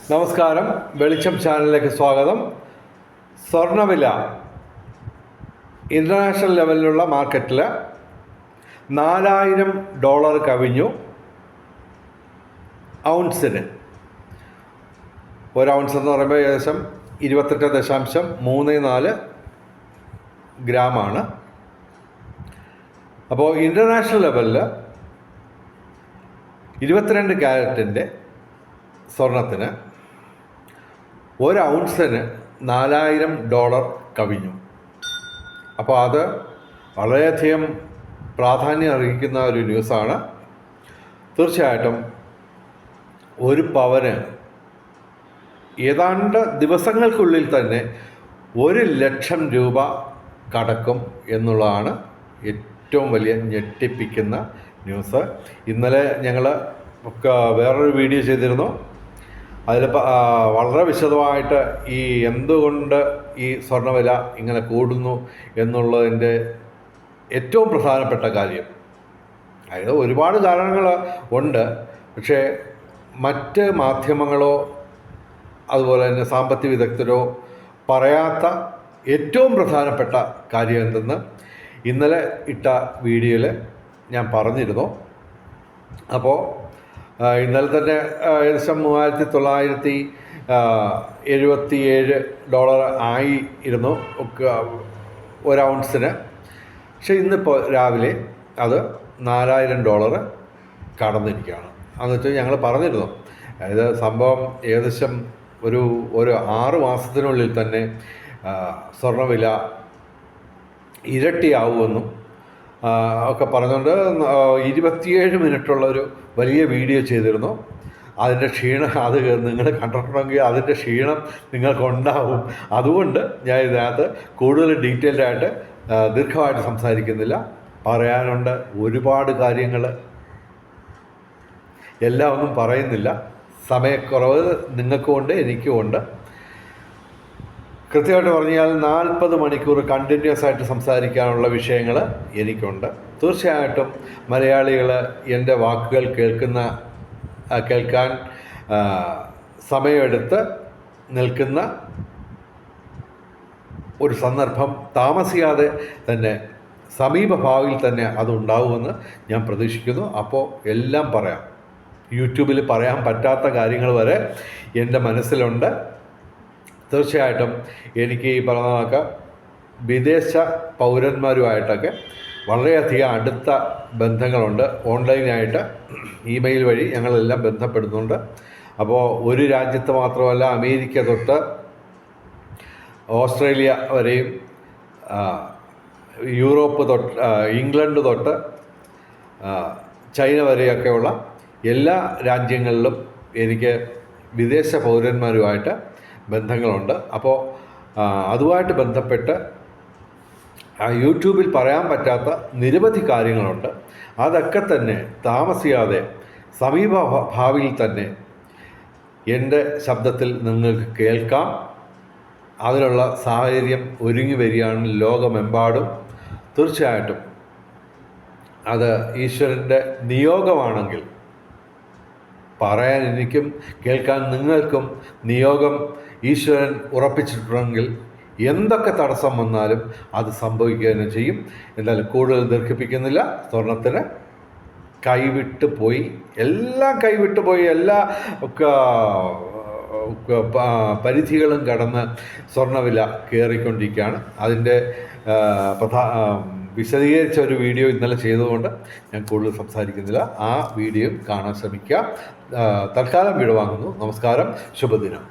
നമസ്കാരം, വെളിച്ചം ചാനലിലേക്ക് സ്വാഗതം. സ്വർണ്ണവില ഇൻ്റർനാഷണൽ ലെവലിലുള്ള മാർക്കറ്റിൽ $4000 കവിഞ്ഞു. ഔൺസിന് ഒരു ഔൺസ് എന്ന് പറയുമ്പോൾ ഏകദേശം 28.34 ഗ്രാമാണ്. അപ്പോൾ ഇൻ്റർനാഷണൽ ലെവലിൽ 22 ക്യാരറ്റിൻ്റെ സ്വർണത്തിന് ഒരു ഔൺസിന് $4000 കവിഞ്ഞു. അപ്പോൾ അത് വളരെയധികം പ്രാധാന്യം അർഹിക്കുന്ന ഒരു ന്യൂസാണ്. തീർച്ചയായിട്ടും ഒരു പവന് ഏതാണ്ട് ദിവസങ്ങൾക്കുള്ളിൽ തന്നെ 1,00,000 രൂപ കടക്കും എന്നുള്ളതാണ് ഏറ്റവും വലിയ ഞെട്ടിപ്പിക്കുന്ന ന്യൂസ്. ഇന്നലെ ഞങ്ങൾ വേറൊരു വീഡിയോ ചെയ്തിരുന്നു. അതിൽ വളരെ വിശദമായിട്ട് ഈ എന്തുകൊണ്ട് ഈ സ്വർണ്ണവില ഇങ്ങനെ കൂടുന്നു എന്നുള്ളതിൻ്റെ ഏറ്റവും പ്രധാനപ്പെട്ട കാര്യം, അതായത് ഒരുപാട് കാരണങ്ങൾ ഉണ്ട്, പക്ഷേ മറ്റ് മാധ്യമങ്ങളോ അതുപോലെ തന്നെ സാമ്പത്തിക വിദഗ്ധരോ പറയാത്ത ഏറ്റവും പ്രധാനപ്പെട്ട കാര്യം എന്തെന്ന് ഇന്നലെ ഇട്ട വീഡിയോയിൽ ഞാൻ പറഞ്ഞിരുന്നു. അപ്പോൾ ഇന്നലെ തന്നെ ഏകദേശം $3977 ആയിരുന്നു ഒരു ഔൺസിന്. പക്ഷേ ഇന്നിപ്പോൾ രാവിലെ അത് $4000 കടന്നിരിക്കുകയാണ്. എന്ന് വെച്ചാൽ ഞങ്ങൾ പറഞ്ഞിരുന്നു, അതായത് സംഭവം ഏകദേശം ഒരു 6 മാസത്തിനുള്ളിൽ തന്നെ സ്വർണ്ണവില ഇരട്ടിയാവുമെന്നും ഒക്കെ പറഞ്ഞുകൊണ്ട് 27 മിനിറ്റുള്ളൊരു വലിയ വീഡിയോ ചെയ്തിരുന്നു. അതിൻ്റെ ക്ഷീണം അത് നിങ്ങൾ കണ്ടിട്ടുണ്ടെങ്കിൽ അതിൻ്റെ ക്ഷീണം നിങ്ങൾക്കുണ്ടാവും. അതുകൊണ്ട് ഞാൻ ഇതിനകത്ത് കൂടുതൽ ഡീറ്റെയിൽഡായിട്ട് ദീർഘമായിട്ട് സംസാരിക്കുന്നില്ല. പറയാനുണ്ട് ഒരുപാട് കാര്യങ്ങൾ, എല്ലാം ഒന്നും പറയുന്നില്ല. സമയക്കുറവ് നിങ്ങൾക്കുമുണ്ട്, എനിക്കുമുണ്ട്. കൃത്യമായിട്ട് പറഞ്ഞാൽ 40 മണിക്കൂർ കണ്ടിന്യൂസ് ആയിട്ട് സംസാരിക്കാനുള്ള വിഷയങ്ങൾ എനിക്കുണ്ട്. തീർച്ചയായിട്ടും മലയാളികൾ എൻ്റെ വാക്കുകൾ കേൾക്കാൻ സമയമെടുത്ത് നിൽക്കുന്ന ഒരു സന്ദർഭം താമസിയാതെ തന്നെ സമീപഭാവിയിൽ തന്നെ അതുണ്ടാവുമെന്ന് ഞാൻ പ്രതീക്ഷിക്കുന്നു. അപ്പോൾ എല്ലാം പറയാം. യൂട്യൂബിൽ പറയാൻ പറ്റാത്ത കാര്യങ്ങൾ വരെ എൻ്റെ മനസ്സിലുണ്ട്. തീർച്ചയായിട്ടും എനിക്ക് ഈ പറഞ്ഞ വിദേശ പൗരന്മാരുമായിട്ടൊക്കെ വളരെയധികം അടുത്ത ബന്ധങ്ങളുണ്ട്. ഓൺലൈനായിട്ട് ഇമെയിൽ വഴി ഞങ്ങളെല്ലാം ബന്ധപ്പെടുന്നുണ്ട്. അപ്പോൾ ഒരു രാജ്യത്ത് മാത്രമല്ല, അമേരിക്ക തൊട്ട് ഓസ്ട്രേലിയ വരെയും യൂറോപ്പ് തൊട്ട് ഇംഗ്ലണ്ട് തൊട്ട് ചൈന വരെയൊക്കെയുള്ള എല്ലാ രാജ്യങ്ങളിലും എനിക്ക് വിദേശ പൗരന്മാരുമായിട്ട് ബന്ധങ്ങളുണ്ട്. അപ്പോൾ അതുമായിട്ട് ബന്ധപ്പെട്ട് യൂട്യൂബിൽ പറയാൻ പറ്റാത്ത നിരവധി കാര്യങ്ങളുണ്ട്. അതൊക്കെ തന്നെ താമസിയാതെ സമീപ ഭാവിയിൽ തന്നെ എൻ്റെ ശബ്ദത്തിൽ നിങ്ങൾക്ക് കേൾക്കാം. അതിനുള്ള സാഹചര്യം ഒരുങ്ങി വരികയാണ് ലോകമെമ്പാടും. തീർച്ചയായിട്ടും അത് ഈശ്വരൻ്റെ നിയോഗമാണെങ്കിൽ പറയാൻ എനിക്കും കേൾക്കാൻ നിങ്ങൾക്കും നിയോഗം ഈശ്വരൻ ഉറപ്പിച്ചിട്ടുണ്ടെങ്കിൽ എന്തൊക്കെ തടസ്സം വന്നാലും അത് സംഭവിക്കുക തന്നെ ചെയ്യും. എന്തായാലും കൂടുതൽ ദീർഘിപ്പിക്കുന്നില്ല. സ്വർണത്തിന് കൈവിട്ട് പോയി, എല്ലാം കൈവിട്ട് പോയി. എല്ലാ പരിധികളും കടന്ന് സ്വർണ്ണവില കയറിക്കൊണ്ടിരിക്കുകയാണ്. അതിൻ്റെ വിശദീകരിച്ച ഒരു വീഡിയോ ഇന്നലെ ചെയ്തുകൊണ്ട് ഞാൻ കൂടുതൽ സംസാരിക്കുന്നില്ല. ആ വീഡിയോ കാണാൻ ശ്രമിക്കുക. തൽക്കാലം വിടവാങ്ങുന്നു. നമസ്കാരം, ശുഭദിനം.